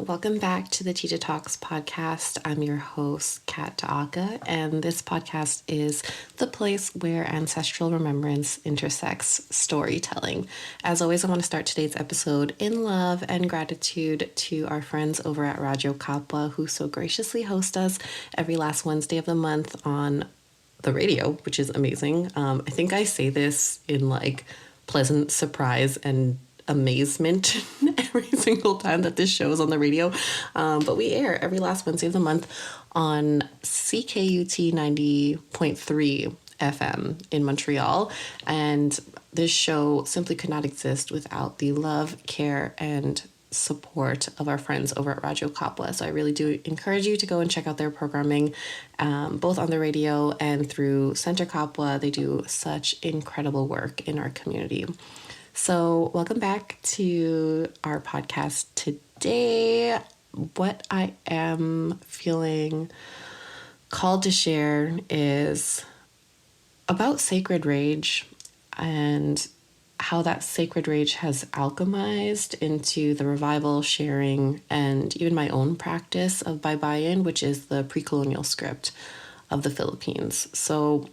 Welcome back to the Tita Talks podcast. I'm your host, Daaca, and this podcast is the place where ancestral remembrance intersects storytelling. As always, I want to start today's episode in love and gratitude to our friends over at Radyo Kapwa, who so graciously host us every last Wednesday of the month on the radio, which is amazing. I think I say this in like pleasant surprise and amazement every single time that this show is on the radio. But we air every last Wednesday of the month on CKUT 90.3 FM in Montreal. And this show simply could not exist without the love, care, and support of our friends over at Radyo Kapwa. So I really do encourage you to go and check out their programming, both on the radio and through Center Kapwa. They do such incredible work in our community. So welcome back to our podcast today. What I am feeling called to share is about sacred rage and how that sacred rage has alchemized into the revival, sharing, and even my own practice of Baybayin, which is the pre-colonial script of the Philippines. So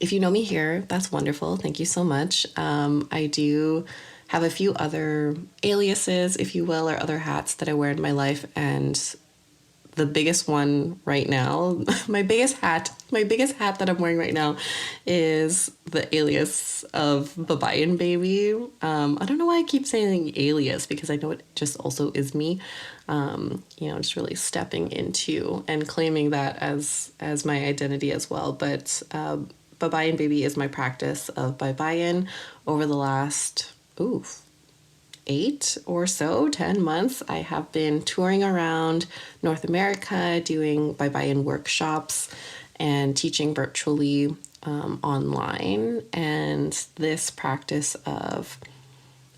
if you know me here, that's wonderful. Thank you so much. I do have a few other aliases, if you will, or other hats that I wear in my life. And the biggest one right now, my biggest hat that I'm wearing right now is the alias of Babayan Baby. I don't know why I keep saying alias, because I know it just also is me. Just really stepping into and claiming that as my identity as well. But Babayan Baby is my practice of Baybayin over the last 10 months. I have been touring around North America doing Baybayin workshops and teaching virtually online. And this practice of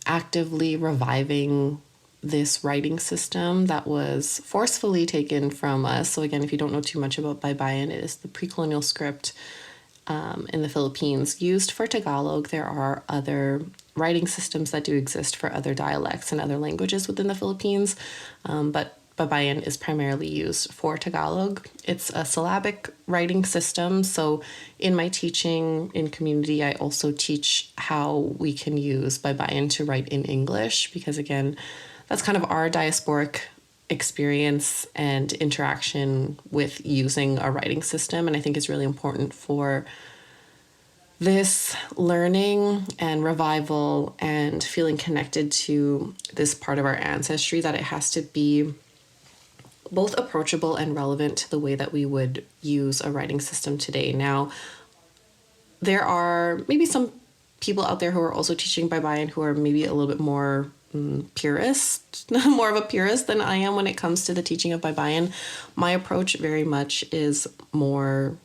actively reviving this writing system that was forcefully taken from us. So again, if you don't know too much about Baybayin, it is the pre-colonial script in the Philippines used for Tagalog. There are other writing systems that do exist for other dialects and other languages within the Philippines, but Baybayin is primarily used for Tagalog. It's a syllabic writing system, so in my teaching in community, I also teach how we can use Baybayin to write in English, because again, that's kind of our diasporic experience and interaction with using a writing system. And I think it's really important for this learning and revival and feeling connected to this part of our ancestry that it has to be both approachable and relevant to the way that we would use a writing system today. Now, there are maybe some people out there who are also teaching Baybayin who are maybe a little bit more more of a purist than I am when it comes to the teaching of Baybayin. My approach very much is more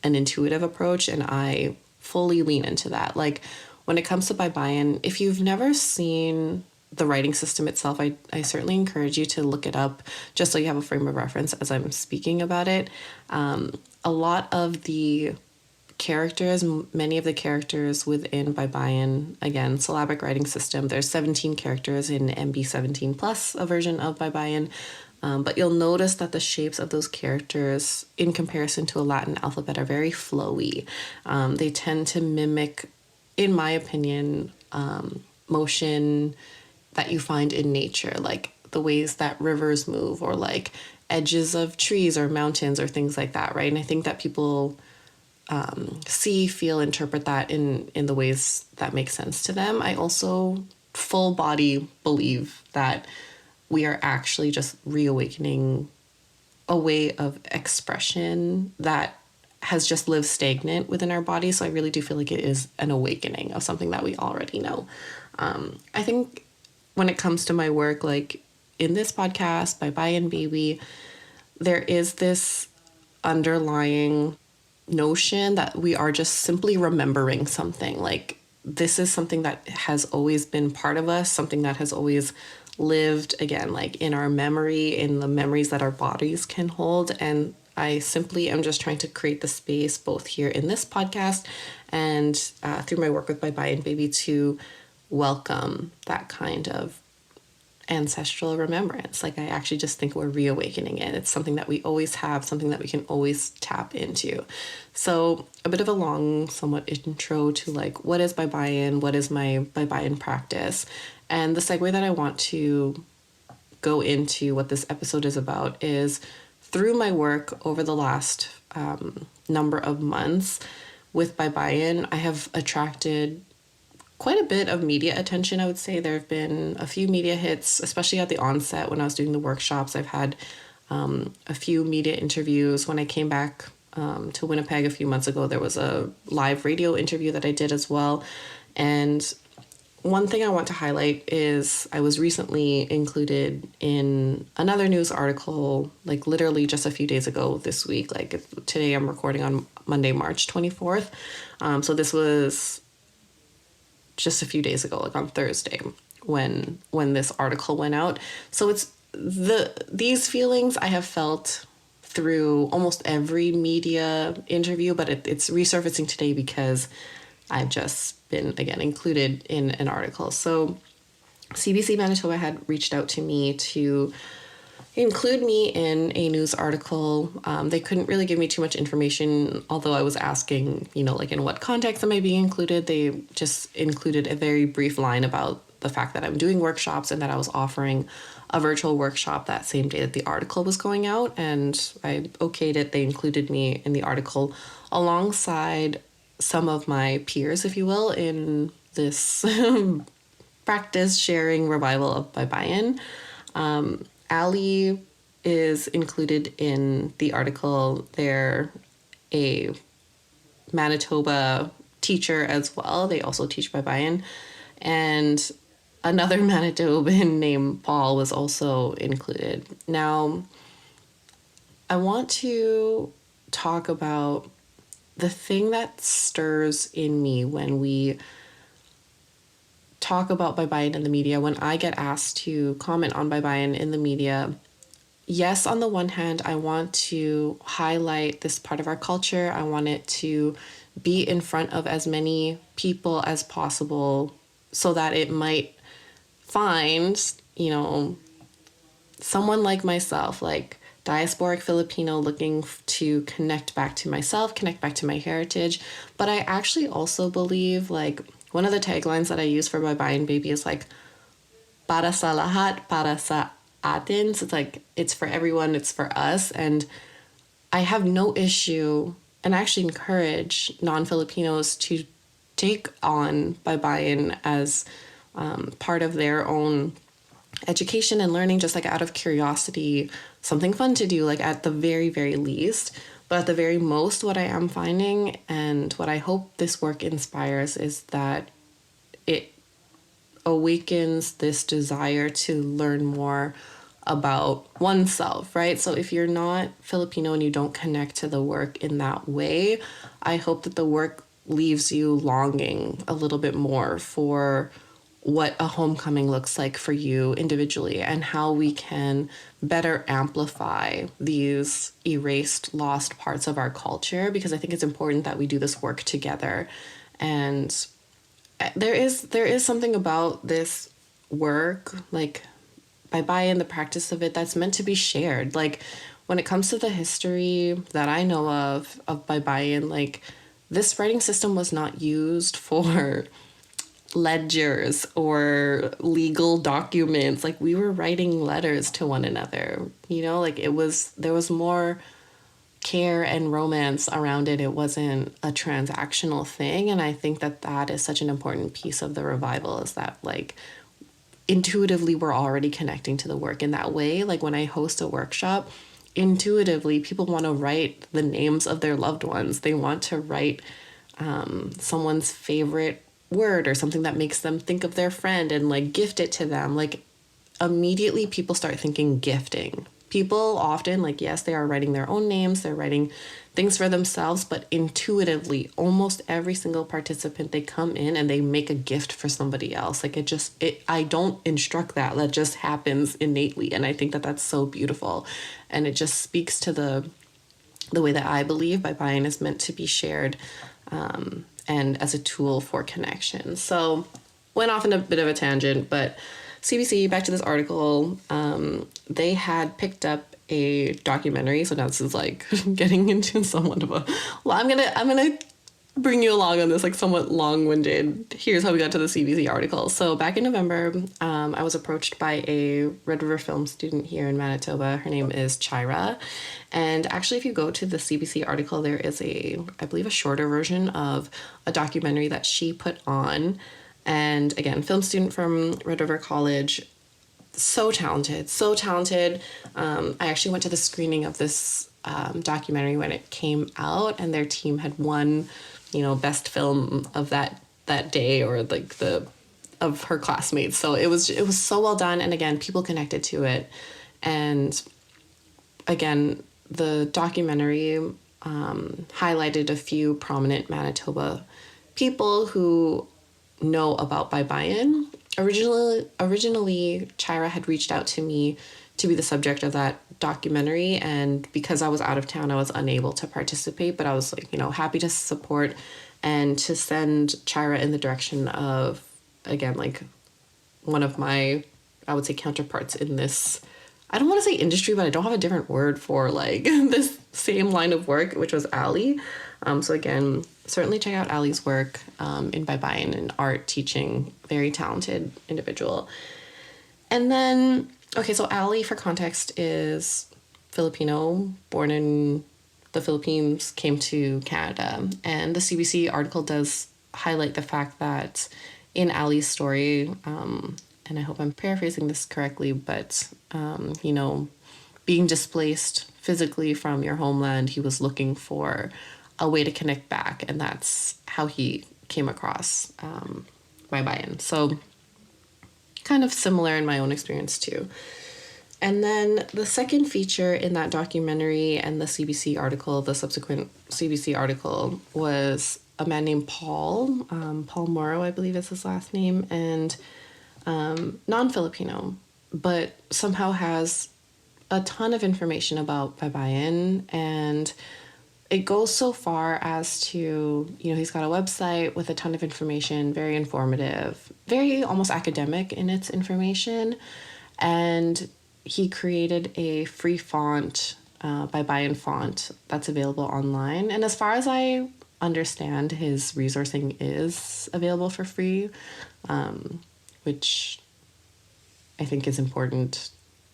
an intuitive approach, and I fully lean into that. Like when it comes to Baybayin, if you've never seen the writing system itself, I certainly encourage you to look it up just so you have a frame of reference as I'm speaking about it. A lot of the characters, many of the characters within Baybayin, again, syllabic writing system, there's 17 characters in MB17 plus, a version of Baybayin, but you'll notice that the shapes of those characters in comparison to a Latin alphabet are very flowy. They tend to mimic, in my opinion, motion that you find in nature, like the ways that rivers move or like edges of trees or mountains or things like that, right? And I think that people see, feel, interpret that in the ways that make sense to them. I also full body believe that we are actually just reawakening a way of expression that has just lived stagnant within our body. So I really do feel like it is an awakening of something that we already know. I think when it comes to my work, like in this podcast, Baybayin Baby, there is this underlying notion that we are just simply remembering something. Like this is something that has always been part of us, something that has always lived, again, like in our memory, in the memories that our bodies can hold. And I simply am just trying to create the space both here in this podcast and through my work with Baybayin Baby to welcome that kind of ancestral remembrance. Like, I actually just think we're reawakening it. It's something that we always have, something that we can always tap into. So a bit of a long, somewhat intro to like, what is Bibayan? What is my Bibayan practice? And the segue that I want to go into what this episode is about is through my work over the last number of months with Bibayan, I have attracted quite a bit of media attention, I would say. There have been a few media hits, especially at the onset when I was doing the workshops. I've had a few media interviews. When I came back to Winnipeg a few months ago, there was a live radio interview that I did as well. And one thing I want to highlight is I was recently included in another news article, like literally just a few days ago this week. Like today I'm recording on Monday, March 24th. So this was just a few days ago, like on Thursday, when this article went out. So it's these feelings I have felt through almost every media interview, but it's resurfacing today because I've just been, again, included in an article. So CBC Manitoba had reached out to me to include me in a news article. They couldn't really give me too much information, although I was asking, like in what context am I being included? They just included a very brief line about the fact that I'm doing workshops and that I was offering a virtual workshop that same day that the article was going out. And I okayed it. They included me in the article alongside some of my peers, if you will, in this practice sharing revival of Bibayan. Ali is included in the article. They're a Manitoba teacher as well. They also teach Bibayan. And another Manitoban named Paul was also included. Now, I want to talk about the thing that stirs in me when we talk about Bibayan in the media, when I get asked to comment on Bibayan in the media. Yes, on the one hand, I want to highlight this part of our culture. I want it to be in front of as many people as possible so that it might find, someone like myself, like diasporic Filipino, looking to connect back to myself, connect back to my heritage. But I actually also believe, like, one of the taglines that I use for Bibayan Baby is like, para sa lahat, para sa atin. So it's like, it's for everyone, it's for us. And I have no issue, and I actually encourage non-Filipinos to take on Bibayan as part of their own education and learning, just like out of curiosity, something fun to do, like at the very, very least. But at the very most, what I am finding and what I hope this work inspires is that it awakens this desire to learn more about oneself, right? So if you're not Filipino and you don't connect to the work in that way, I hope that the work leaves you longing a little bit more for what a homecoming looks like for you individually and how we can better amplify these erased, lost parts of our culture, because I think it's important that we do this work together. And there is something about this work, like Bibayan, the practice of it, that's meant to be shared. Like when it comes to the history that I know of Bibayan, like this writing system was not used for ledgers or legal documents. Like we were writing letters to one another, like there was more care and romance around it. It wasn't a transactional thing. And I think that is such an important piece of the revival, is that like intuitively we're already connecting to the work in that way. Like when I host a workshop, intuitively people want to write the names of their loved ones. They want to write someone's favorite word or something that makes them think of their friend and like gift it to them. Like immediately people start thinking gifting. People often, like, yes, they are writing their own names, they're writing things for themselves, but intuitively almost every single participant, they come in and they make a gift for somebody else. Like I don't instruct that just happens innately. And I think that that's so beautiful, and it just speaks to the way that I believe Bibayan is meant to be shared and as a tool for connection. So went off in a bit of a tangent, but CBC, back to this article, they had picked up a documentary. So now this is like getting into somewhat of a, well, I'm gonna bring you along on this like somewhat long-winded. Here's how we got to the CBC article. So back in November, I was approached by a Red River film student here in Manitoba. Her name is T.I.T.A. And actually, if you go to the CBC article, there is I believe a shorter version of a documentary that she put on. And again, film student from Red River College. So talented, so talented. I actually went to the screening of this documentary when it came out, and their team had won, best film of that day, or like of her classmates. So it was so well done, and again, people connected to it. And again, the documentary highlighted a few prominent Manitoba people who know about Bibayan. Originally, Chira had reached out to me to be the subject of that documentary, and because I was out of town, I was unable to participate, but I was like, happy to support and to send Chira in the direction of, again, like one of my, I would say, counterparts in this, I don't want to say industry, but I don't have a different word for like this same line of work, which was Ali. So again, certainly check out Ali's work in Bibayan and art teaching, very talented individual. And then, okay, so Ali, for context, is Filipino, born in the Philippines, came to Canada. And the CBC article does highlight the fact that in Ali's story, and I hope I'm paraphrasing this correctly, but, being displaced physically from your homeland, he was looking for a way to connect back, and that's how he came across Bibayan. So kind of similar in my own experience too. And then the second feature in that documentary and the CBC article, the subsequent CBC article, was a man named Paul. Paul Morrow, I believe is his last name, and non-Filipino, but somehow has a ton of information about Bibayan, and it goes so far as to, he's got a website with a ton of information, very informative, very almost academic in its information. And he created a free font, Bibayan font, that's available online. And as far as I understand, his resourcing is available for free, which I think is important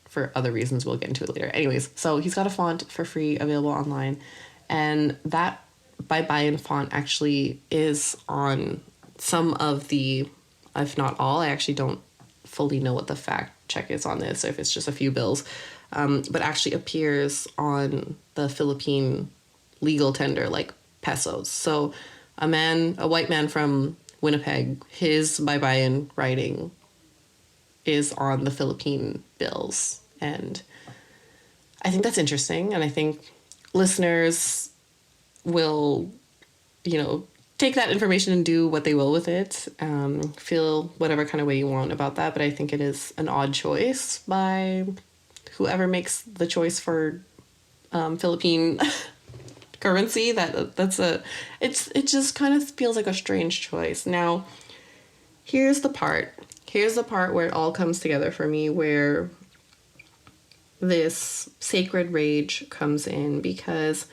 for other reasons. We'll get into it later. Anyways, so he's got a font for free available online. And that Bibayan font actually is on some of the, if not all, I actually don't fully know what the fact check is on this, if it's just a few bills, but actually appears on the Philippine legal tender, like pesos. So a white man from Winnipeg, his Bibayan writing is on the Philippine bills. And I think that's interesting. And I think listeners will, take that information and do what they will with it. Feel whatever kind of way you want about that. But I think it is an odd choice by whoever makes the choice for Philippine currency. It just kind of feels like a strange choice. Now, here's the part where it all comes together for me, where this sacred rage comes in, because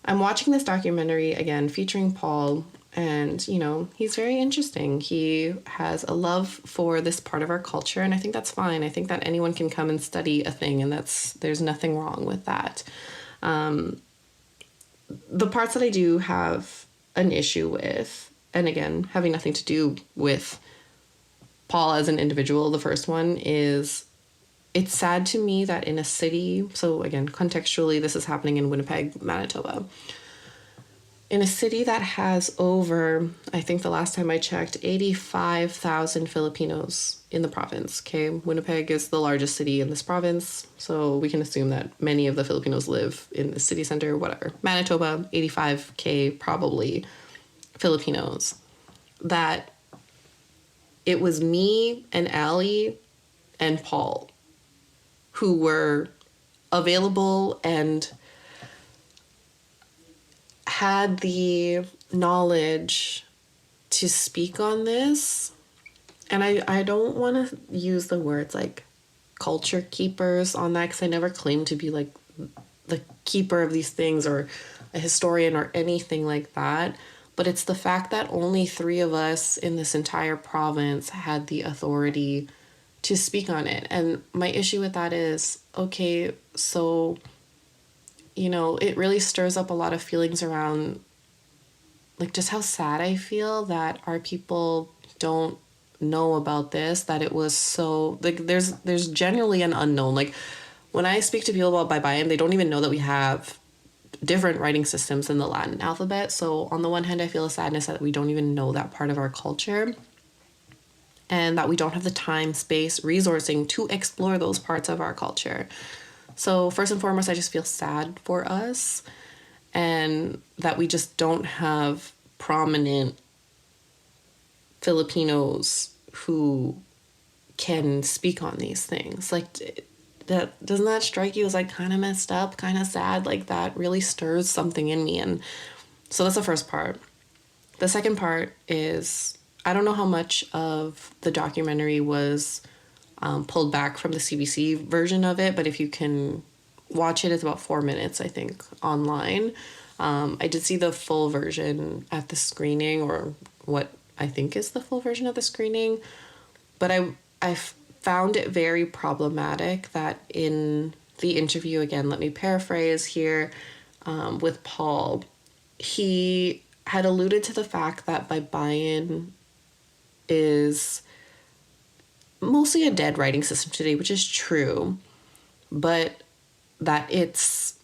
I'm watching this documentary again featuring Paul, and he's very interesting. He has a love for this part of our culture, and I think that's fine. I think that anyone can come and study a thing, and there's nothing wrong with that. The parts that I do have an issue with, and again, having nothing to do with Paul as an individual, the first one is, it's sad to me that in a city, so again, contextually, this is happening in Winnipeg, Manitoba. In a city that has over, I think the last time I checked, 85,000 Filipinos in the province, okay? Winnipeg is the largest city in this province, so we can assume that many of the Filipinos live in the city center, whatever. Manitoba, 85K probably Filipinos. That it was me and Ali and Paul who were available and had the knowledge to speak on this and I don't want to use the words like culture keepers on that, because I never claim to be like the keeper of these things or a historian or anything like that. But it's the fact that only 3 of us in this entire province had the authority to speak on it. And my issue with that is, okay, so, you know, it really stirs up a lot of feelings around like just how sad I feel that our people don't know about this, that it was so like there's generally an unknown. Like when I speak to people about Bibayan, they don't even know that we have different writing systems in the Latin alphabet. So on the one hand, I feel a sadness that we don't even know that part of our culture, and that we don't have the time, space, resourcing to explore those parts of our culture. So first and foremost, I just feel sad for us, and that we just don't have prominent Filipinos who can speak on these things. Like, that doesn't that strike you as like kind of messed up, kind of sad? Like that really stirs something in me. And so that's the first part. The second part is, I don't know how much of the documentary was pulled back from the CBC version of it, but if you can watch it, it's about 4 minutes, I think, online. I did see the full version at the screening, or what I think is the full version of the screening, but I found it very problematic that in the interview, again, let me paraphrase here, with Paul, he had alluded to the fact that Bibayan is mostly a dead writing system today, which is true, but that its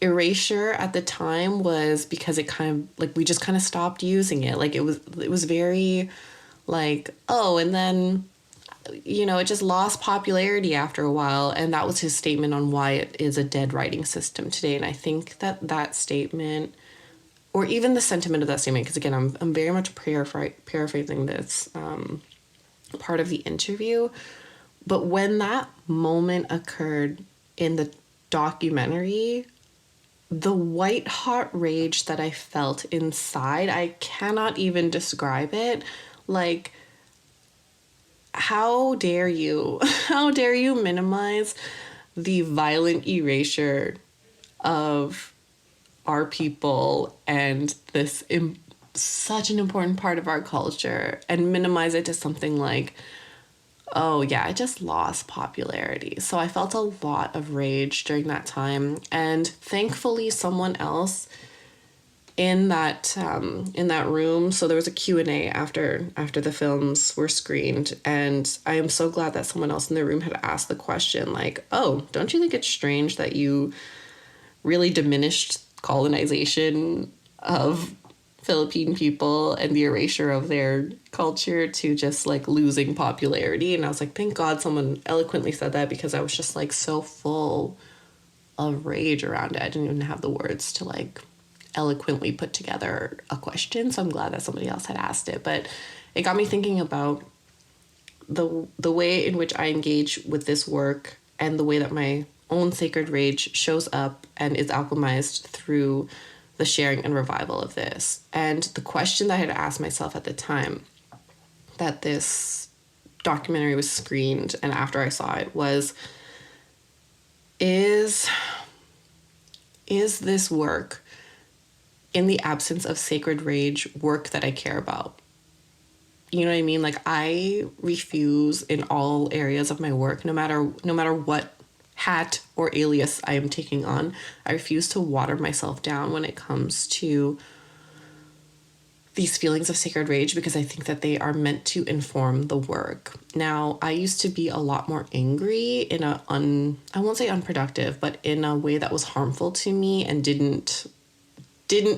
erasure at the time was because it kind of like we just kind of stopped using it. Like it was very like, oh, and then, you know, it just lost popularity after a while. And that was his statement on why it is a dead writing system today. And I think that statement, or even the sentiment of that statement, because again, I'm very much paraphrasing this part of the interview. But when that moment occurred in the documentary, the white hot rage that I felt inside, I cannot even describe it. Like, how dare you? How dare you minimize the violent erasure of our people and this such an important part of our culture, and minimize it to something like, oh yeah, it just lost popularity. So I felt a lot of rage during that time, and thankfully someone else in that room. So there was a Q&A after the films were screened, and I am so glad that someone else in the room had asked the question like, oh, don't you think it's strange that you really diminished colonization of Philippine people and the erasure of their culture to just like losing popularity? And I was like, thank God someone eloquently said that, because I was just like so full of rage around it. I didn't even have the words to like eloquently put together a question. So I'm glad that somebody else had asked it. But it got me thinking about the way in which I engage with this work, and the way that my own sacred rage shows up and is alchemized through the sharing and revival of this. And the question that I had asked myself at the time that this documentary was screened and after I saw it was, is this work, in the absence of sacred rage, work that I care about? You know what I mean? Like, I refuse in all areas of my work, no matter what hat or alias I am taking on, I refuse to water myself down when it comes to these feelings of sacred rage, because I think that they are meant to inform the work. Now, I used to be a lot more angry in I won't say unproductive, but in a way that was harmful to me and didn't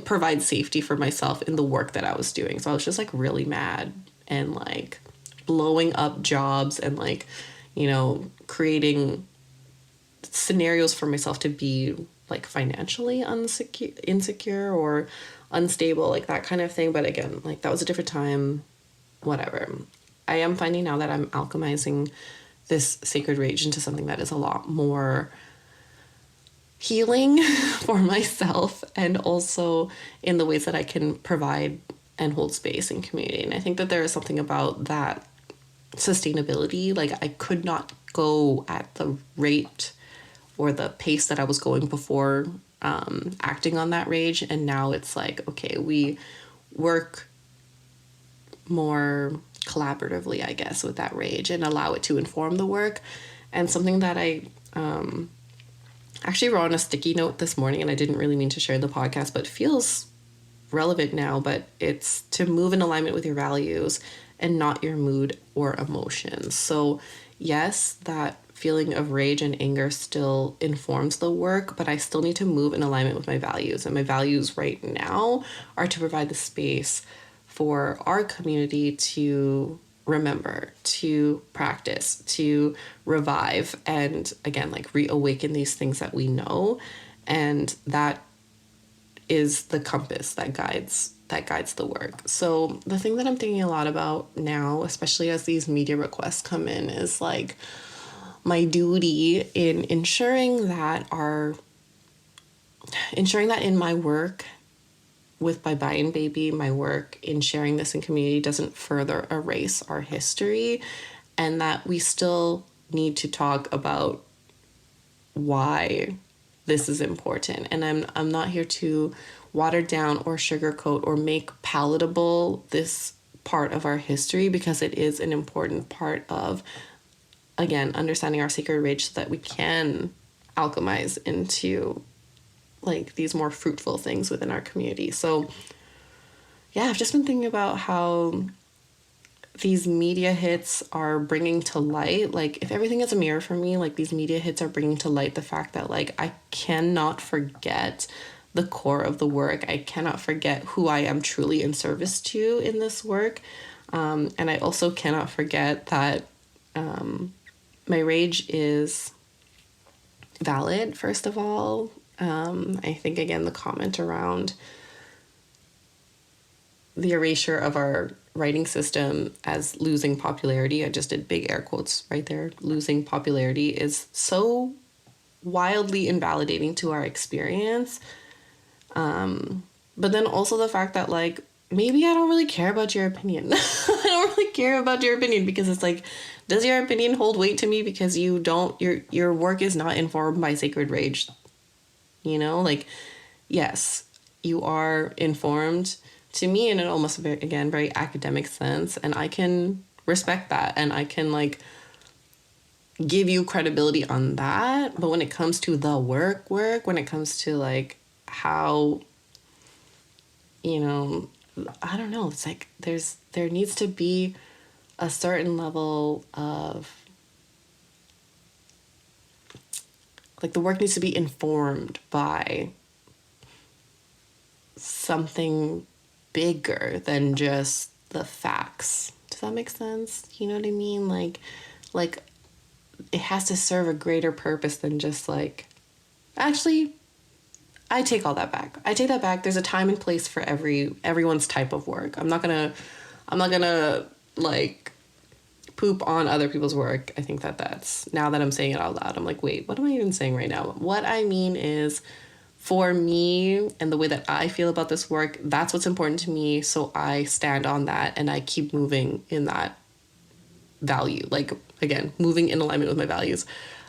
provide safety for myself in the work that I was doing. So I was just like really mad and like blowing up jobs and like, you know, creating scenarios for myself to be like financially insecure or unstable, like that kind of thing. But again, like that was a different time, whatever. I am finding now that I'm alchemizing this sacred rage into something that is a lot more healing for myself, and also in the ways that I can provide and hold space in community. And I think that there is something about that sustainability. Like, I could not go at the rate or the pace that I was going before acting on that rage. And now it's like, okay, we work more collaboratively, I guess, with that rage and allow it to inform the work. And something that I actually wrote on a sticky note this morning, and I didn't really mean to share in the podcast, but feels relevant now, but it's to move in alignment with your values and not your mood or emotions. So yes, that feeling of rage and anger still informs the work, but I still need to move in alignment with my values. And my values right now are to provide the space for our community to remember, to practice, to revive, and again, like reawaken these things that we know. And that is the compass that guides the work. So the thing that I'm thinking a lot about now, especially as these media requests come in, is like my duty in ensuring that in my work with Bye Bye and Baby, my work in sharing this in community doesn't further erase our history, and that we still need to talk about why this is important. And I'm not here to water down or sugarcoat or make palatable this part of our history, because it is an important part of, again, understanding our sacred rage so that we can alchemize into like these more fruitful things within our community. So yeah, I've just been thinking about how these media hits are bringing to light, like if everything is a mirror for me, like these media hits are bringing to light the fact that like I cannot forget the core of the work. I cannot forget who I am truly in service to in this work. And I also cannot forget that my rage is valid, first of all. I think, again, the comment around the erasure of our writing system as losing popularity, I just did big air quotes right there, losing popularity, is so wildly invalidating to our experience. But then also the fact that like, maybe I don't really care about your opinion. I don't really care about your opinion, because it's like, does your opinion hold weight to me because your work is not informed by sacred rage? You know, like, yes, you are informed to me in an almost, again, very academic sense, and I can respect that, and I can like give you credibility on that. But when it comes to the work, when it comes to like how, you know, I don't know, it's like there needs to be a certain level of, like, the work needs to be informed by something bigger than just the facts. Does that make sense? You know what I mean? Like it has to serve a greater purpose than just like, actually, I take all that back. I take that back. There's a time and place for everyone's type of work. I'm not gonna like poop on other people's work. I think that's, now that I'm saying it out loud, I'm like, wait, what am I even saying right now? What I mean is, for me and the way that I feel about this work, that's what's important to me. So I stand on that and I keep moving in that value. Like, again, moving in alignment with my values.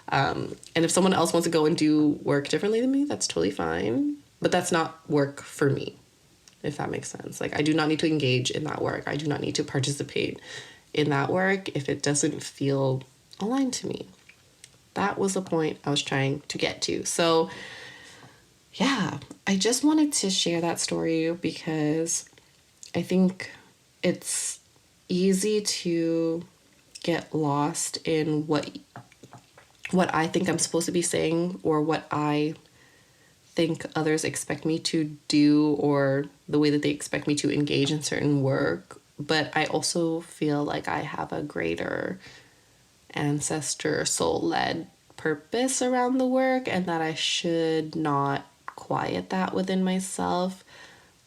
And if someone else wants to go and do work differently than me, that's totally fine. But that's not work for me, if that makes sense. Like, I do not need to engage in that work. I do not need to participate in that work if it doesn't feel aligned to me. That was the point I was trying to get to. So yeah, I just wanted to share that story because I think it's easy to get lost in what I think I'm supposed to be saying, or what I think others expect me to do, or the way that they expect me to engage in certain work. But I also feel like I have a greater ancestor soul-led purpose around the work, and that I should not quiet that within myself.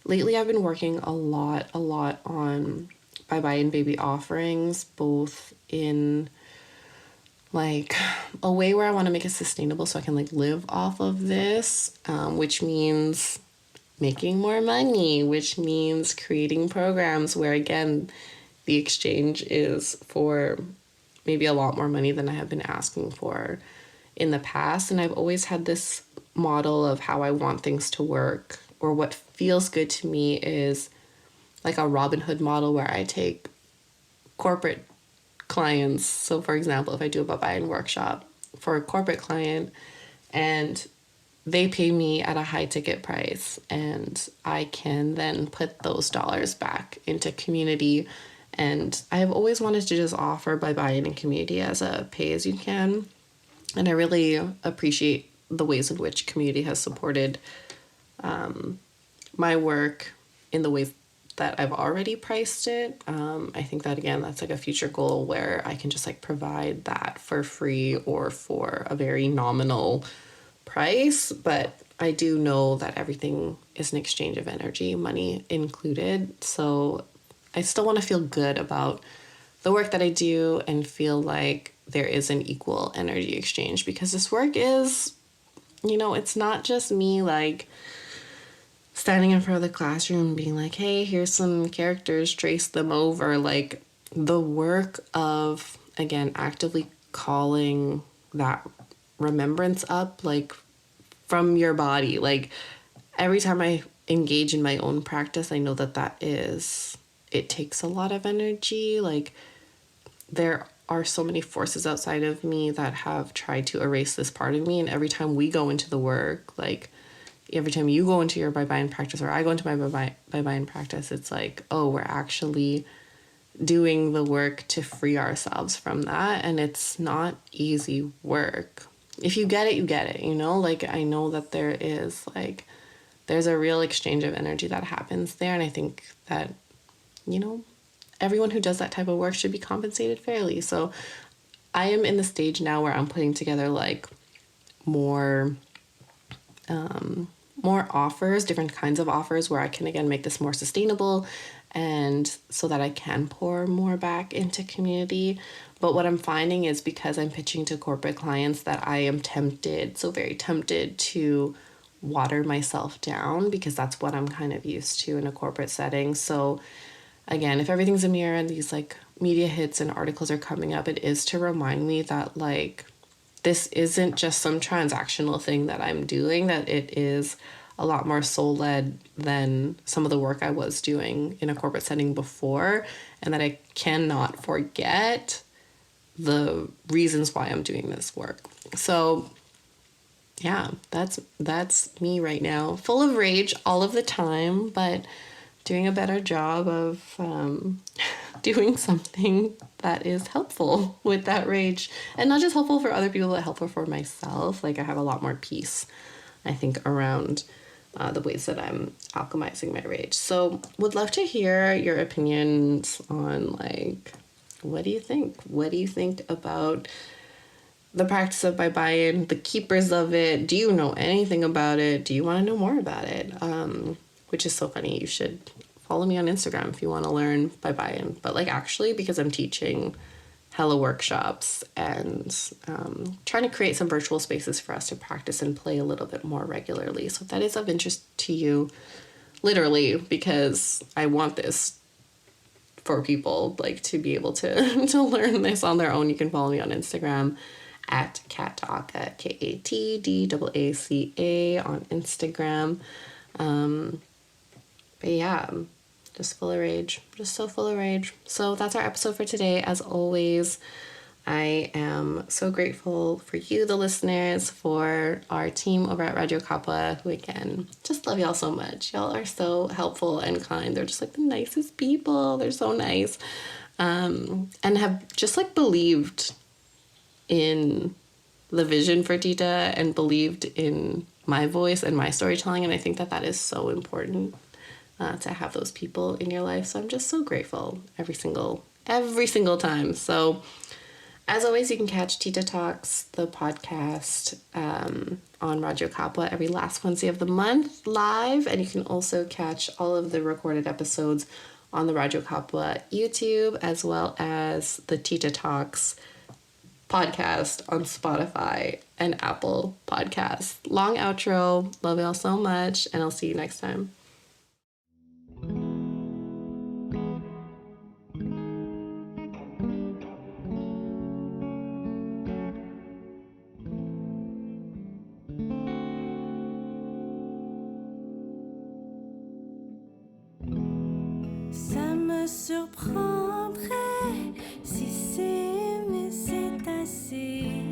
Lately, I've been working a lot on Bye Bye and Baby offerings, both in like a way where I want to make it sustainable so I can like live off of this, which means making more money, which means creating programs where, again, the exchange is for maybe a lot more money than I have been asking for in the past. And I've always had this model of how I want things to work, or what feels good to me is like a Robin Hood model where I take corporate clients. So for example, if I do a buy-in workshop for a corporate client and they pay me at a high ticket price, and I can then put those dollars back into community. And I have always wanted to just offer buy-in and community as a pay as you can. And I really appreciate the ways in which community has supported my work in the ways that I've already priced it. I think that, again, that's like a future goal where I can just like provide that for free or for a very nominal price. But I do know that everything is an exchange of energy, money included. So I still want to feel good about the work that I do and feel like there is an equal energy exchange, because this work is, it's not just me like standing in front of the classroom being like, hey, here's some characters, trace them over. Like the work of, again, actively calling that remembrance up, like from your body. Like every time I engage in my own practice, I know that it takes a lot of energy. Like there are so many forces outside of me that have tried to erase this part of me. And every time we go into the work, like every time you go into your bye-bye practice or I go into my bye-bye practice, it's like, oh, we're actually doing the work to free ourselves from that. And it's not easy work. If you get it, you get it, like I know that there's a real exchange of energy that happens there. And I think that, everyone who does that type of work should be compensated fairly. So I am in the stage now where I'm putting together like more offers, different kinds of offers where I can, again, make this more sustainable and so that I can pour more back into community. But what I'm finding is, because I'm pitching to corporate clients, that I am very tempted to water myself down, because that's what I'm kind of used to in a corporate setting. So again, if everything's a mirror and these like media hits and articles are coming up, it is to remind me that like this isn't just some transactional thing that I'm doing, that it is a lot more soul-led than some of the work I was doing in a corporate setting before, and that I cannot forget the reasons why I'm doing this work. So yeah, that's me right now, full of rage all of the time, but doing a better job of doing something that is helpful with that rage, and not just helpful for other people, but helpful for myself. Like I have a lot more peace, I think, around the ways that I'm alchemizing my rage. So would love to hear your opinions on like, what do you think? What do you think about the practice of buy-in, the keepers of it? Do you know anything about it? Do you want to know more about it? Which is so funny. You should follow me on Instagram if you want to learn buy-in. But like actually, because I'm teaching hella workshops and trying to create some virtual spaces for us to practice and play a little bit more regularly. So if that is of interest to you, literally, because I want this for people like to be able to to learn this on their own, you can follow me on Instagram at Daaca, KATDAACA on Instagram. But yeah, just full of rage, just so full of rage. So that's our episode for today. As always, I am so grateful for you, the listeners, for our team over at Radyo Kapwa, who, again, just love y'all so much. Y'all are so helpful and kind. They're just like the nicest people. They're so nice. And have just like believed in the vision for Tita and believed in my voice and my storytelling. And I think that that is so important to have those people in your life. So I'm just so grateful every single time. So as always, you can catch Tita Talks, the podcast, on Radyo Kapwa every last Wednesday of the month live. And you can also catch all of the recorded episodes on the Radyo Kapwa YouTube, as well as the Tita Talks podcast on Spotify and Apple Podcasts. Long outro. Love y'all so much, and I'll see you next time. Ça me surprendrait si c'est, mais c'est assez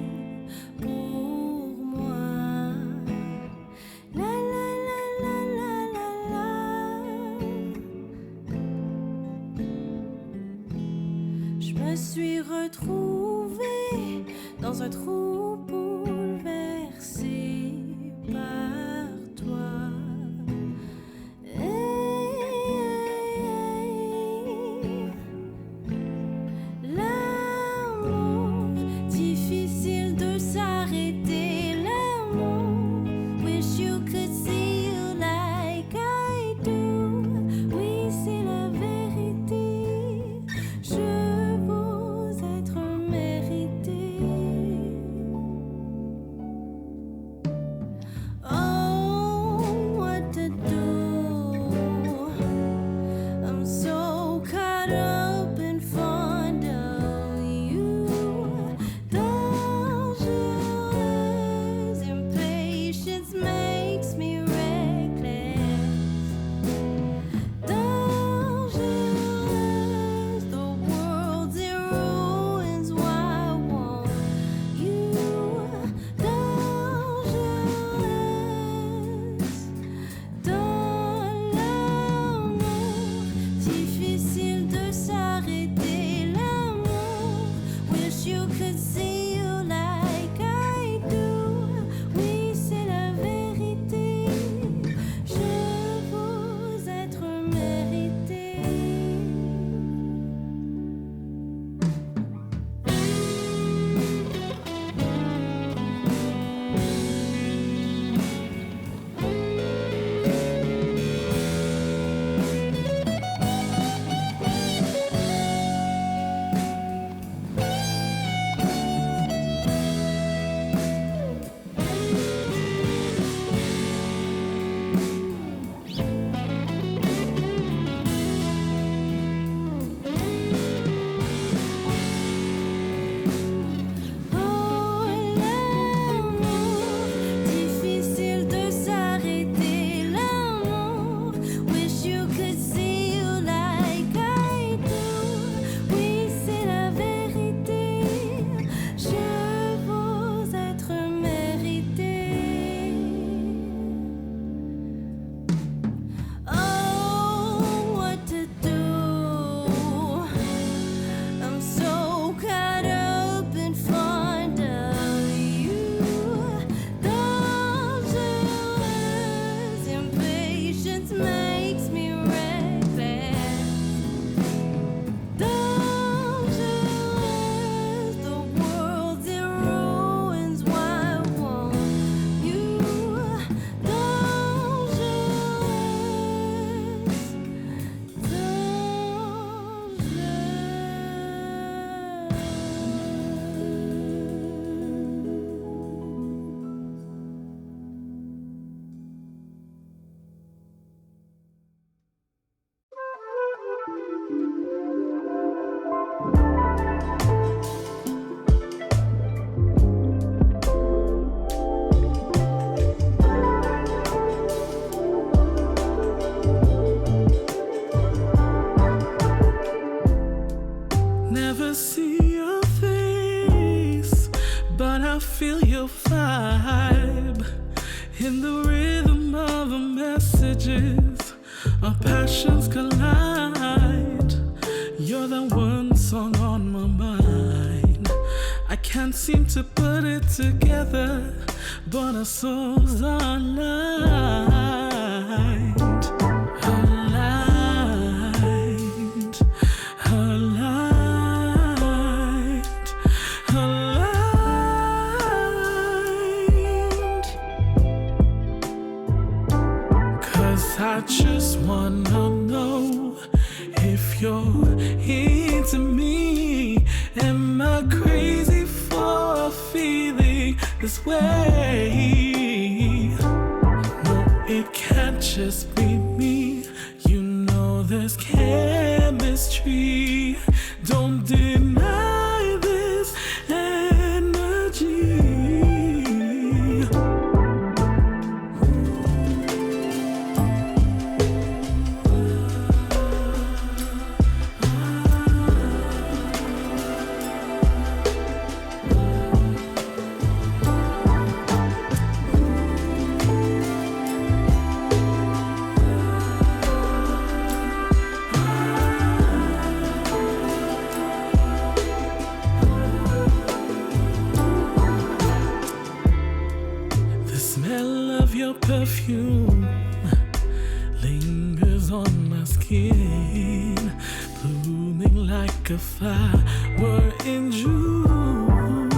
pour moi. La la la la la la la. Je me suis retrouvée dans un trou bouleversé par toi. Our passions collide. You're the one song on my mind. I can't seem to put it together, but our souls are aligned. Aligned. Aligned. Aligned. 'Cause I just wanna know if you're into me. Am I crazy for this way. No, it can't just be me. You know there's chemistry. Don't deny this energy. Perfume lingers on my skin, blooming like a flower in June.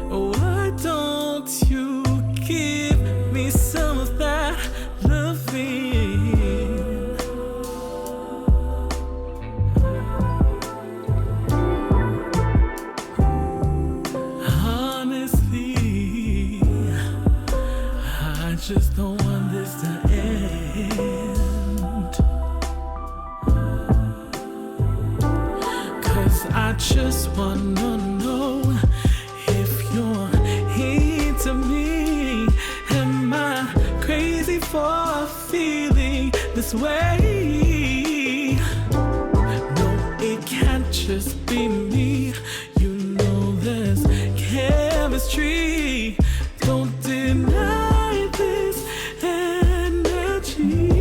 Why don't you give me some of that loving? Honestly, I just don't want this to end. 'Cause I just wanna know if you're into me. Am I crazy for feeling this way? No, it can't just be me. You know there's chemistry. Don't deny this energy.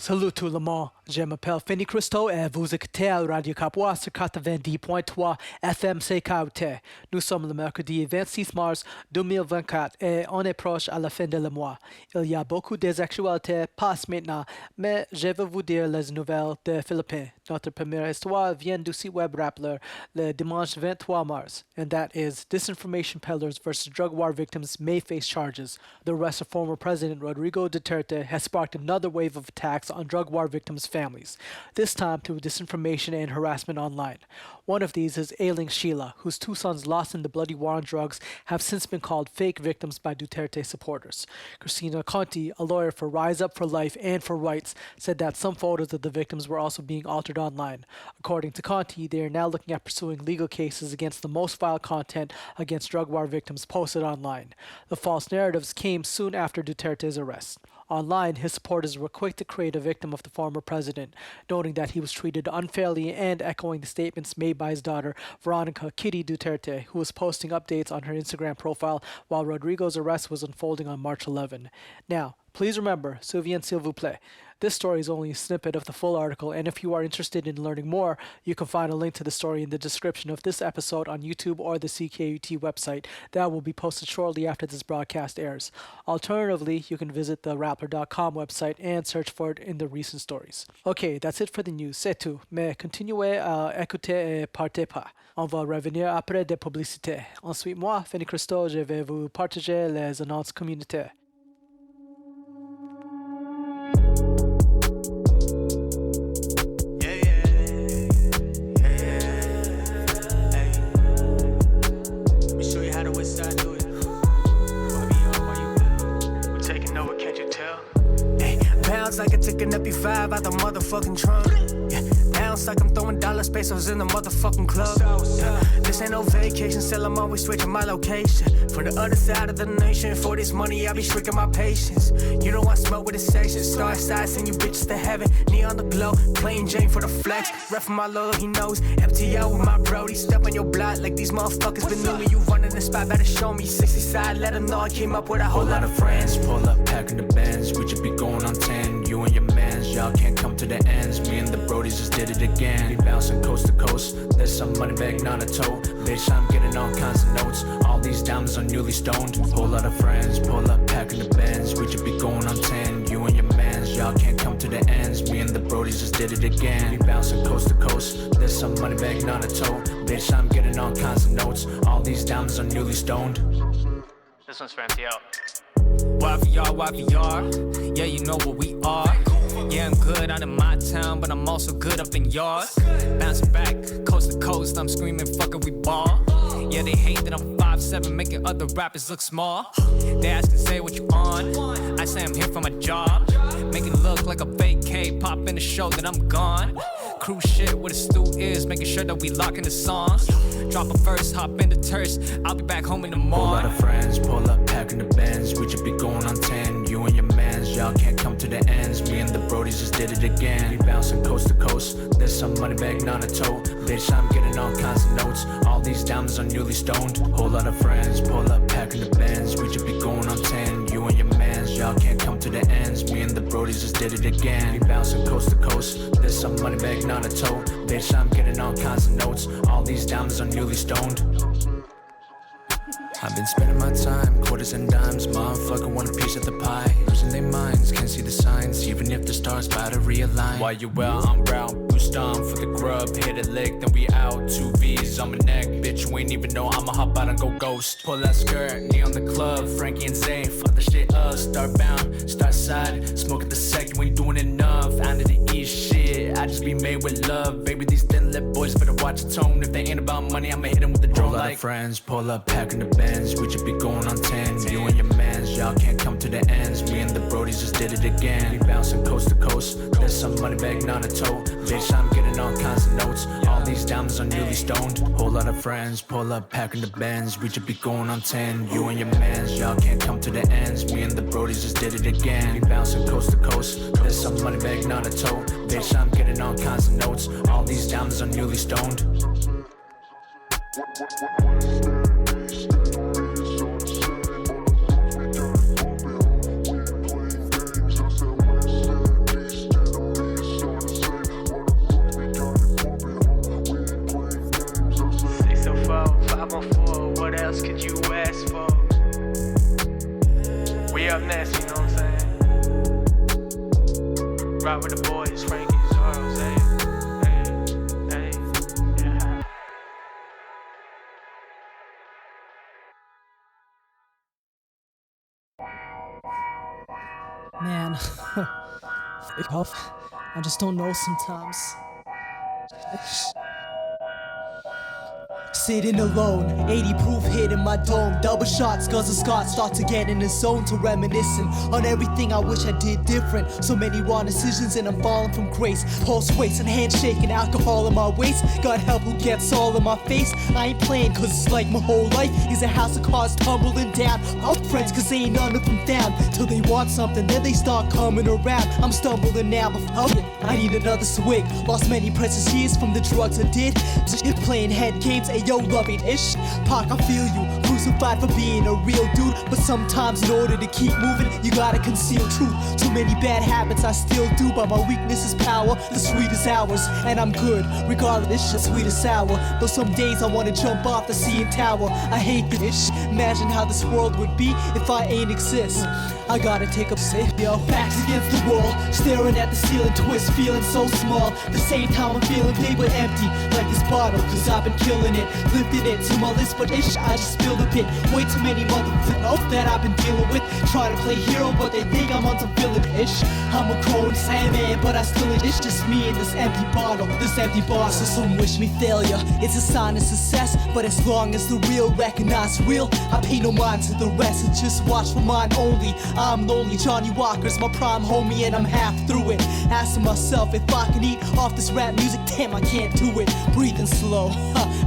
Salut tout le monde, je m'appelle Fanny Christo et vous écoutez à Radio Kapwa sur 90.3 FM CKUT. Nous sommes le mercredi 26 mars 2024 et on est proche à la fin de le mois. Il y a beaucoup d'actualités passent maintenant, mais je vais vous dire les nouvelles des Philippines. Notre première histoire vient du site web Rappler le dimanche 23 mars, and that is Disinformation Peddlers versus Drug War Victims may face charges. The arrest of former President Rodrigo Duterte has sparked another wave of attacks on drug war victims' families, this time through disinformation and harassment online. One of these is ailing Sheila, whose two sons lost in the bloody war on drugs have since been called fake victims by Duterte supporters. Christina Conti, a lawyer for Rise Up for Life and for Rights, said that some photos of the victims were also being altered online. According to Conti, they are now looking at pursuing legal cases against the most vile content against drug war victims posted online. The false narratives came soon after Duterte's arrest. Online, his supporters were quick to create a victim of the former president, noting that he was treated unfairly and echoing the statements made by his daughter, Veronica Kitty Duterte, who was posting updates on her Instagram profile while Rodrigo's arrest was unfolding on March 11. Now, please remember, souviens s'il vous plaît. This story is only a snippet of the full article, and if you are interested in learning more, you can find a link to the story in the description of this episode on YouTube or the CKUT website that will be posted shortly after this broadcast airs. Alternatively, you can visit the Rappler.com website and search for it in the recent stories. Okay, that's it for the news, c'est tout, mais continuez à écouter et partez pas. On va revenir après des publicités. Ensuite, moi, Fanny Christo, je vais vous partager les annonces communautaires. Bounce like I took an EP5 out the motherfucking trunk. Yeah, bounce like I'm throwing dollars, pesos in the motherfucking club. Yeah, this ain't no vacation, still I'm always switching my location. For the other side of the nation, for this money I be shrinking my patience. You know I smoke with a section, star side, send you bitches to heaven. Knee on the glow, plain Jane for the flex. Rep for my love, he knows. FTO with my brody, step on your block like these motherfuckers been knew me. You running the spot, better show me 60 side, let them know I came up with a whole lot of friends. Pull up, packing the bands, we should be going on 10. You and your mans, y'all can't come to the ends. Me and the brodies just did it again. We bouncing coast to coast, there's some money back, not a toe. Bitch, I'm getting all kinds of notes. All these diamonds are newly stoned. Whole lot of friends, pull up, packing the bands. We should be going on 10. You and your mans, y'all can't come to the ends. Me and the brodies just did it again. We bouncing coast to coast, there's some money back, not a toe. Bitch, I'm getting all kinds of notes. All these diamonds are newly stoned. This one's for MTL. YVR, yeah, you know what we are. Yeah, I'm good out in my town, but I'm also good up in yours. Bouncing back, coast to coast, I'm screaming, fuck it, we ball. Yeah, they hate that I'm 5'7", making other rappers look small. They ask and say what you on, I say I'm here for my job. Make it look like a vacay, pop in the show that I'm gone. Cruise shit where the stew is, making sure that we lock in the songs. Drop a verse, hop in the terse, I'll be back home in the morning. Whole lot of friends, pull up, packing the bands. We should be going on 10. You and your mans, y'all can't come to the ends. Me and the brodies just did it again. We bouncing coast to coast, there's some money back, not a toe. Bitch, I'm getting all kinds of notes. All these diamonds are newly stoned. Whole lot of friends, pull up, packing the bands. We should be going on 10. You and your mans, y'all can't come to the ends. Me and the brodies just did it again. We bouncing coast to coast, there's some money back, not a toe. Bitch, I'm getting all kinds of notes. All these diamonds are newly stoned. I've been spending my time, quarters and dimes. Motherfucker want a piece of the pie. Losing their minds, can't see the signs. Even if the stars bout to realign. While you well, I'm round, boost on for the grub. Hit a lick, then we out. 2 V's on my neck, bitch, you ain't even know I'ma hop out and go ghost. Pull that skirt, knee on the club. Frankie and Zane, fuck the shit up. Start bound, start side. Smoking the sec, you ain't doing enough. Out of the east shit, I just be made with love. Baby, these thin lip boys better watch the tone. If they ain't about money, I'ma hit them with the drone like. Whole lot of friends, pull up, packing the bands. We should be going on 10. You and your mans, y'all can't come to the ends. Me and the brodies just did it again. We bouncing coast to coast, there's some money back, not a toe. Bitch, I'm getting all kinds of notes. All these diamonds are newly stoned. Whole lot of friends, pull up, packing the bands. We should be going on 10. You and your mans, y'all can't come to the ends. Me and the brodies just did it again. We bouncing coast to coast, there's some money back, not a toe. Bitch, I'm getting all kinds of notes. All these diamonds are newly stoned. be up next, you know what I'm saying? Rock with the boys, Frankie, Charles, hey, yeah. Man, I just don't know sometimes. Sitting alone, 80 proof hit in my dome. Double shots, guns and Scott start to get in the zone to reminiscing on everything I wish I did different. So many wrong decisions and I'm falling from grace. Pulse race and handshaking, alcohol in my waist. God help who gets all in my face. I ain't playing cause it's like my whole life is a house of cards tumbling down. Out friends cause ain't none of them found. Till they want something, then they start coming around. I'm stumbling now, but I need another swig. Lost many precious years from the drugs I did. Just playing head games, ayo, love it ish. Pac, I feel you, crucified for being a real dude. But sometimes in order to keep moving, you gotta conceal truth. Too many bad habits I still do, but my weakness is power. The sweet is ours, and I'm good, regardless, it's sweet or sour. Though some days I wanna jump off the CN Tower. I hate this, imagine how this world would be if I ain't exist. I gotta take a sip, yo. Backs against the wall, staring at the ceiling, twist, feeling so small. The same time I'm feeling big but empty, like this bottle, cause I've been killing it. Lifted it to my list, but ish, I just spilled a bit. Way too many motherfuckers that I've been dealing with. Try to play hero, but they think I'm on some villain-ish. I'm a grown Sandman, but I still it's just me and this empty bottle, this empty bottle. So some wish me failure, it's a sign of success. But as long as the real recognize real, I pay no mind to the rest and just watch for mine only. I'm lonely, Johnny Walker's my prime homie and I'm half through it. Asking myself if I can eat off this rap music, damn I can't do it. Breathing slow,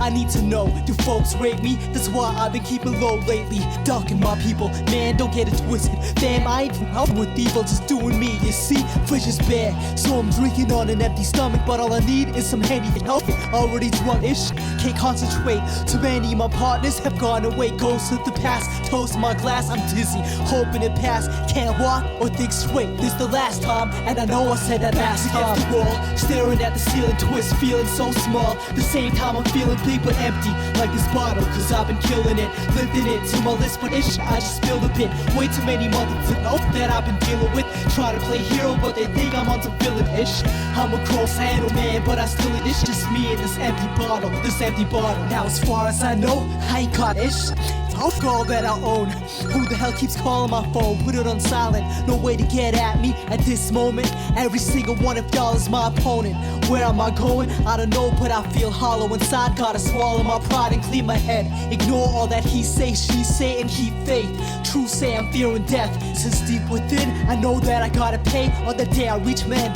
I need to know, do folks rate me? That's why I've been keeping low lately. Ducking my people, man don't get it twisted. Damn I ain't out with evil, just doing me. You see, fridge is bare, so I'm drinking on an empty stomach. But all I need is some Henny to help it. Already drunk-ish, can't concentrate. Too many of my partners have gone away. Ghosts of the past, toast my glass, I'm dizzy, hoping it pass. Can't walk or think straight, this the last time. And I know I said that last time. Against the wall, staring at the ceiling, twist, feeling so small. The same time I'm feeling big but empty, like this bottle, cause I've been killing it. Lifting it to my list, but ish, I just spilled a bit. Way too many motherfuckers that I've been dealing with. Try to play hero, but they think I'm on some villain-ish. I'm a cross handle man, but I still it's just me and this empty bottle, this empty bottle. Now as far as I know, I ain't got ish. Alcohol that I own. Who the hell keeps calling my phone? Put it on silent, no way to get at me at this moment. Every single one of y'all is my opponent. Where am I going? I don't know, but I feel hollow inside. Gotta swallow my pride and clean my head. Ignore all that he say, she say, and keep faith. True say I'm fearing death. Since deep within, I know that I gotta pay on the day I reach my end.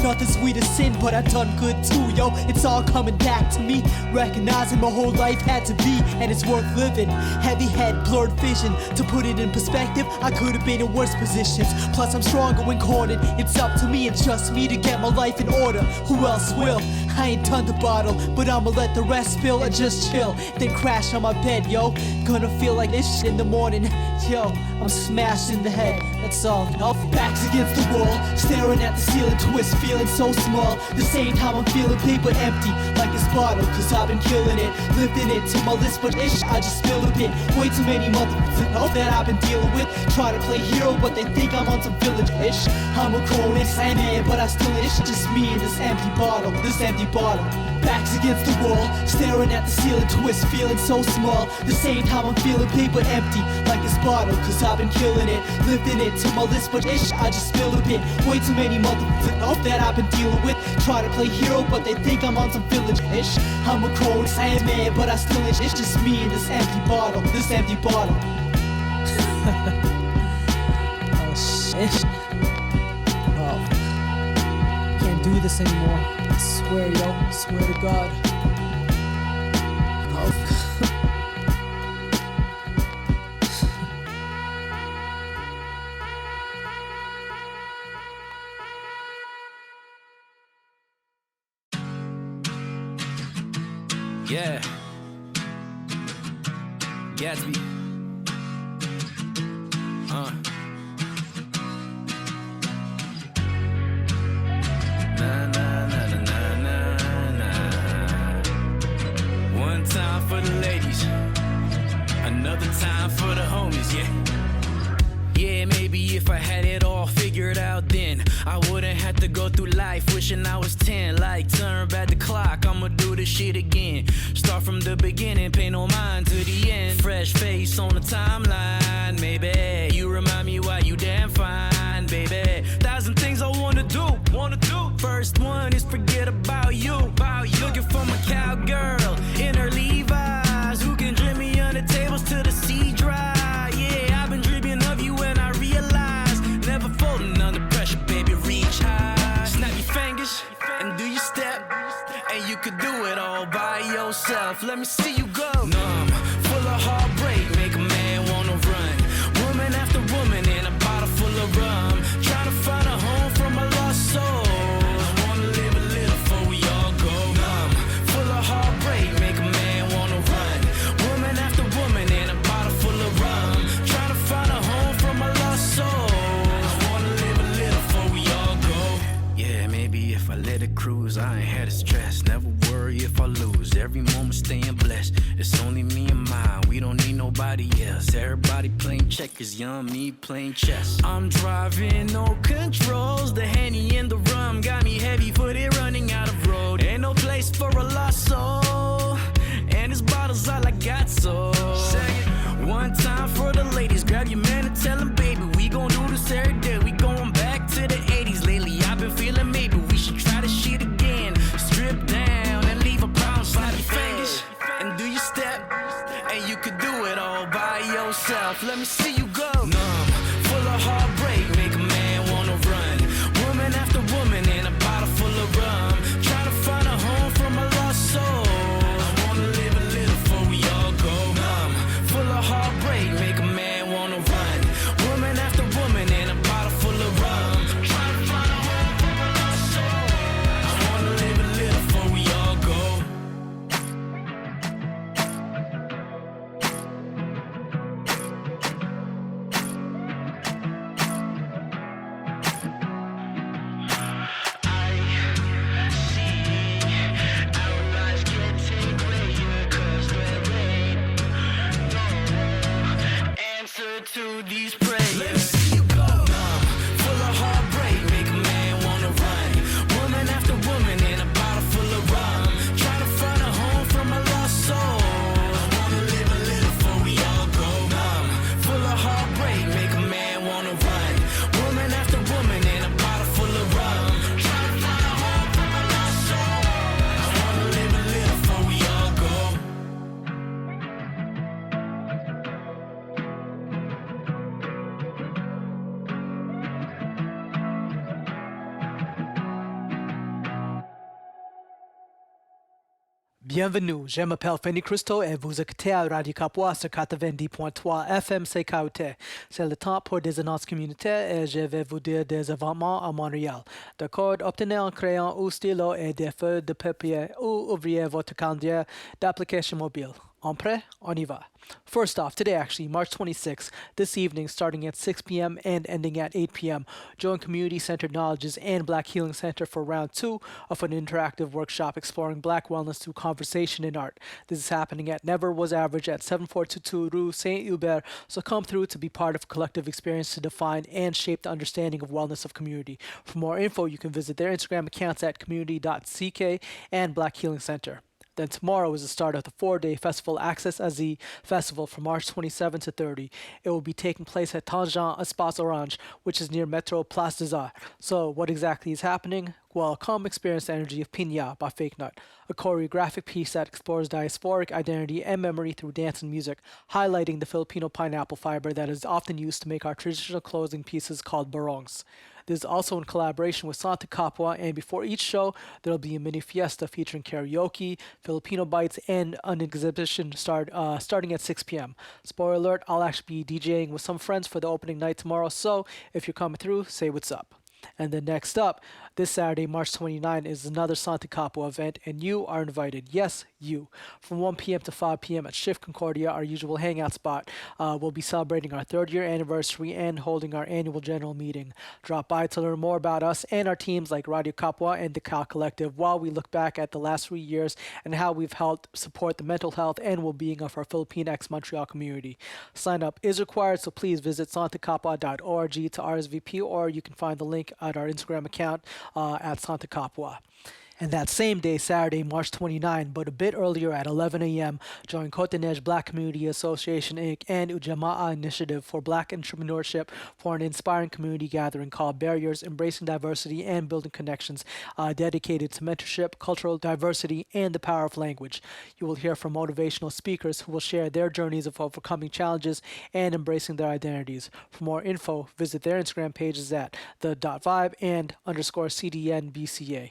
Nothing sweet as sin, but I done good too, yo. It's all coming back to me. Recognizing my whole life had to be, and it's worth living. Heavy head, blurred vision. To put it in perspective, I could have been in worse positions. Plus I'm stronger when cornered. It's up to me and just me to get my life in order. Who else will? I ain't done the bottle, but I'ma let the rest spill and just chill. Then crash on my bed, yo. Gonna feel like this shit in the morning. Yo, I'm smashed in the head, that's all. Backs against the wall, staring at the ceiling, twist, feeling so small. The same time I'm feeling big but empty, like this bottle, cause I've been killing it. Lifting it to my list, but ish, I just spilled a bit. Way too many motherfuckers that I've been dealing with. Try to play hero, but they think I'm on some village-ish. I'm a grown Sandman, but I still ish. Just me and this empty bottle, this empty bottle. Backs against the wall, staring at the ceiling, twist, feeling so small. The same time I'm feeling big but empty, like this bottle, cause I've been killing it. Lifting it to my list, but ish, I just spilled a bit. Way too many motherfuckers that I've been dealing with. Try to play hero, but they think I'm on some village-ish. I'm a grown Sandman, but I still ish. It's just me and this empty bottle, this empty bottle. Oh shit. Oh, can't do this anymore. I swear, yo, swear to God. Oh. Yeah. Gatsby. Na na na na na na na. One time for the ladies, another time for the homies. Yeah. Yeah, maybe Maybe if I had it all figured out then I wouldn't have to go through life wishing I was 10. Like turn back the clock, I'ma do this shit again. Start from the beginning, pay no mind to the end. Fresh face on the timeline, maybe. You remind me why you damn fine, baby. Thousand things I wanna do. First one is forget about you. Looking for my cowgirl in her Levi's, who can drink me under tables till the sea dry. Yeah, I've been dreaming of you and I realize never folding under pressure, baby, reach high. Snap your fingers and do your step, and you could do it all by yourself. Let me see you go. Numb, full of heartbreak, make a man wanna run. Woman after woman in a bottle full of rum, trying to find a home for my lost soul. I wanna live a little before we all go. Numb, full of heartbreak, make a man wanna run. Woman after woman in a bottle full of rum, trying to find a home for my lost soul. I wanna live a little before we all go. Yeah, maybe if I let it cruise, I ain't had a stress. Never worry if I lose, every moment staying blessed. It's only me and mine, we don't need nobody else. Everybody playing checkers, young me playing chess. I'm driving, no controls. The Henny and the rum got me heavy-footed, running out of road. Ain't no place for a lost soul, and this bottle's all I got, so one time for the ladies, grab your man and tell him, baby, we gon' do this every day. We going back to the 80s. Lately I've been feeling maybe we should try this shit again. Strip down and leave a pound, slap your fingers and do your step, and you could do it all by yourself. Let me see you go. Numb, full of heartbreak, make a man wanna run. Woman after woman in a bottle full of rum, trying to find a home for my lost soul. I wanna live a little before we all go. Numb, full of heartbreak, make a man wanna run. Woman after woman in a bottle full of rum, trying to find a home for my lost soul. I wanna live a little before we all go. To these prayers. Let me see you go. Numb, full of heartbreak, make a man wanna run. Woman after woman in a bottle full of rum, trying to find a home for my lost soul. I wanna live a little before we all go. Numb, full of heartbreak, make a man wanna run. Woman after woman in a bottle full of rum, trying to find a home for my lost soul. I wanna live a little before we all go. Bienvenue, je m'appelle Fanny Christo et vous écoutez à Radio Kapwa sur 90.3 FM CKUT. C'est le temps pour des annonces communautaires et je vais vous dire des événements à Montréal. D'accord, obtenez un crayon ou stylo et des feuilles de papier ou ouvrez votre calendrier d'application mobile. On prêt? On y va. First off, today actually, March 26th, this evening starting at 6 p.m. and ending at 8 p.m., join Community Centered Knowledges and Black Healing Center for round 2 of an interactive workshop exploring Black wellness through conversation and art. This is happening at Never Was Average at 7422 Rue Saint-Hubert, so come through to be part of a collective experience to define and shape the understanding of wellness of community. For more info, you can visit their Instagram accounts at community.ck and Black Healing Center. Then tomorrow is the start of the 4-day festival Access Asie Festival from March 27 to 30. It will be taking place at Tangent Espace Orange, which is near Metro Place des Arts. So what exactly is happening? Well, come experience the energy of Piña by Fake Nut, a choreographic piece that explores diasporic identity and memory through dance and music, highlighting the Filipino pineapple fiber that is often used to make our traditional clothing pieces called barongs. This is also in collaboration with Santa Kapwa, and before each show, there will be a mini fiesta featuring karaoke, Filipino bites, and an exhibition starting at 6 p.m. Spoiler alert, I'll actually be DJing with some friends for the opening night tomorrow, so if you're coming through, say what's up. And then next up, this Saturday, March 29, is another Santa Kapwa event, and you are invited. Yes, you. From 1 p.m. to 5 p.m. at Shift Concordia, our usual hangout spot. We'll be celebrating our third year anniversary and holding our annual general meeting. Drop by to learn more about us and our teams like Radyo Kapwa and the Cal Collective while we look back at the last 3 years and how we've helped support the mental health and well-being of our Filipinx Montreal community. Sign up is required, so please visit santacapwa.org to RSVP, or you can find the link at our Instagram account at Santa Kapwa. And that same day, Saturday, March 29, but a bit earlier at 11 a.m., join Cotanej Black Community Association, Inc. and Ujamaa Initiative for Black Entrepreneurship for an inspiring community gathering called Barriers, Embracing Diversity and Building Connections, dedicated to mentorship, cultural diversity, and the power of language. You will hear from motivational speakers who will share their journeys of overcoming challenges and embracing their identities. For more info, visit their Instagram pages at the.vibe and _CDNBCA.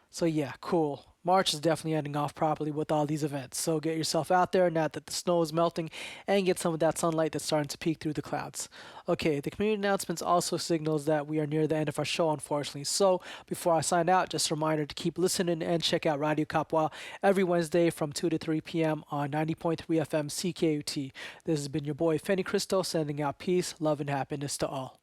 So yeah, cool. March is definitely ending off properly with all these events. So get yourself out there now that the snow is melting and get some of that sunlight that's starting to peek through the clouds. Okay, the community announcements also signals that we are near the end of our show, unfortunately. So before I sign out, just a reminder to keep listening and check out Radio Kapwa every Wednesday from 2 to 3 p.m. on 90.3 FM CKUT. This has been your boy Fenny Cristo sending out peace, love, and happiness to all.